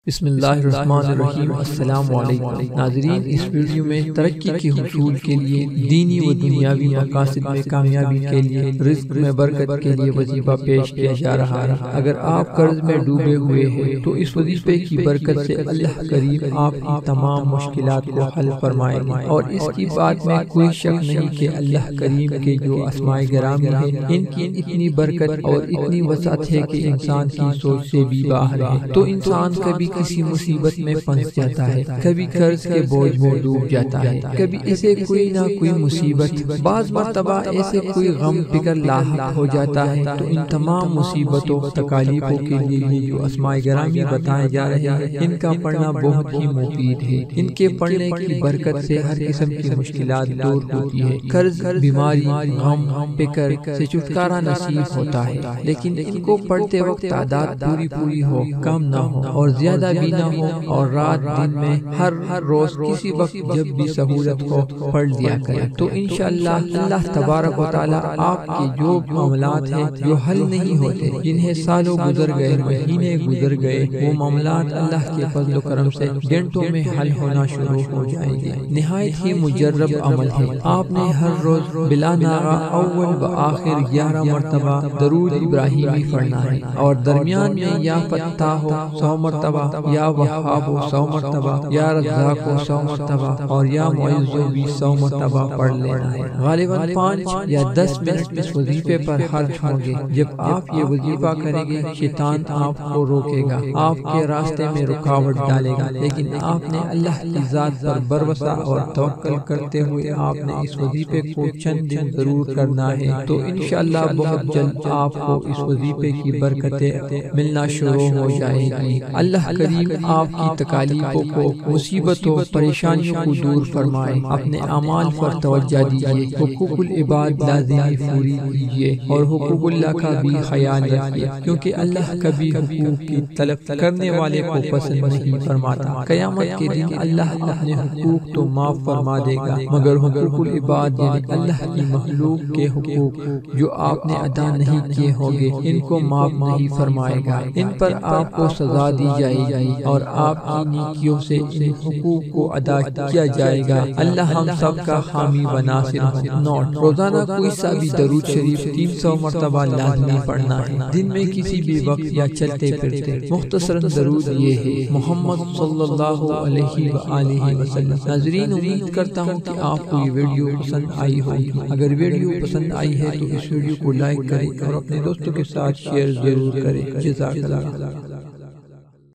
بسم اللہ الرحمن الرحیم۔ السلام علیکم ناظرین، اس ویڈیو میں ترقی کے حصول کے لیے دینی و دنیاوی مقاصد میں کامیابی کے لیے رزق میں برکت کے لیے وظیفہ پیش کیا جا رہا ہے۔ اگر آپ قرض میں ڈوبے ہوئے ہیں تو اس وظیفے کی برکت سے اللہ کریم آپ کی تمام مشکلات کو حل فرمائے گا، اور اس کی بات میں کوئی شک نہیں کہ اللہ کریم کے جو اسماء گرامی ہیں ان کی اتنی برکت اور اتنی وسعت ہے کہ انسان کی سوچ سے بھی باہر ہے۔ تو انسان کبھی کسی مصیبت میں پھنس جاتا ہے، کبھی قرض کے بوجھ میں ڈوب جاتا ہے، کبھی اسے کوئی نہ کوئی مصیبت، بعض مرتبہ ایسے کوئی غم فکر لاحق ہو جاتا ہے۔ تو ان تمام مصیبتوں تکالیفوں کے لیے یہ جو اسماء گرامی بتائے جا رہے ہیں ان کا پڑھنا بہت ہی مفید ہے۔ ان کے پڑھنے کی برکت سے ہر قسم کی مشکلات دور ہوتی ہے، قرض، بیماری، غم، فکر سے چھٹکارا نصیب ہوتا ہے۔ لیکن ان کو پڑھتے وقت تعداد پوری ہو، کم نہ ہو اور زیادہ بھی نہ ہو، اور رات دن میں ہر روز کسی وقت جب بھی سہولت ہو پڑھ لیا کرے، تو انشاءاللہ اللہ تبارک و تعالی آپ کے جو معاملات ہیں جو حل نہیں ہوتے، جنہیں سالوں گزر گئے، مہینے گزر گئے، وہ معاملات اللہ کے فضل و کرم سے گھنٹوں میں حل ہونا شروع ہو جائیں گے۔ نہایت ہی مجرب عمل ہے۔ آپ نے ہر روز بلا ناغہ اول و آخر 11 مرتبہ درود ابراہیمی پڑھنا ہے، اور درمیان میں یا فتاح 100 مرتبہ، یا وہاب 100 مرتبہ، یا رزاق 100 مرتبہ، اور یا معز 100 مرتبہ پڑھ لینا ہے۔ غالباً 5 یا 10 منٹ اس وظیفے پر خرچ ہوں گے۔ جب آپ یہ وظیفہ کریں گے، شیطان آپ کو روکے گا، آپ کے راستے میں رکاوٹ ڈالے گا، لیکن آپ نے اللہ کی ذات پر بھروسہ اور توکل کرتے ہوئے آپ نے اس وظیفے کو چند دن ضرور کرنا ہے، تو انشاءاللہ بہت جلد آپ کو اس وظیفے کی برکتیں ملنا شروع ہو جائے گی۔ اللہ کریم آپ کی تکالیفوں کو، مصیبتوں، پریشانیوں کو دور فرمائے۔ اپنے اعمال پر توجہ دیجیے، حقوق العباد لازمی پوری کیجیے، اور حقوق اللہ کا بھی خیال رکھیے، کیونکہ اللہ کبھی حقوق کی طلب کرنے والے کو پسند نہیں فرماتا۔ قیامت کے دن اللہ اپنے حقوق تو معاف فرما دے گا، مگر حقوق العباد یعنی اللہ کی مخلوق کے حقوق جو آپ نے ادا نہیں کیے ہوں گے، ان کو معاف نہیں فرمائے گا۔ ان پر آپ کو سزا دی جائے گی، اور آپ کی نیکیوں سے ان حقوق کو ادا کیا جائے گا۔ اللہ ہم سب کا حامی و ناصر ہو۔ نوٹ: روزانہ کوئی سا بھی درود شریف 300 مرتبہ لازمی پڑھنا ہے، دن میں کسی بھی وقت یا چلتے پھرتے۔ مختصراً درود یہ ہے: محمد صلی اللہ علیہ وآلہ وسلم۔ ناظرین، امید کرتا ہوں کہ آپ کو یہ ویڈیو پسند آئی ہوگی۔ اگر ویڈیو پسند آئی ہے تو اس ویڈیو کو لائک کریں اور اپنے دوستوں کے ساتھ شیئر ضرور کریں۔ جزاک اللہ۔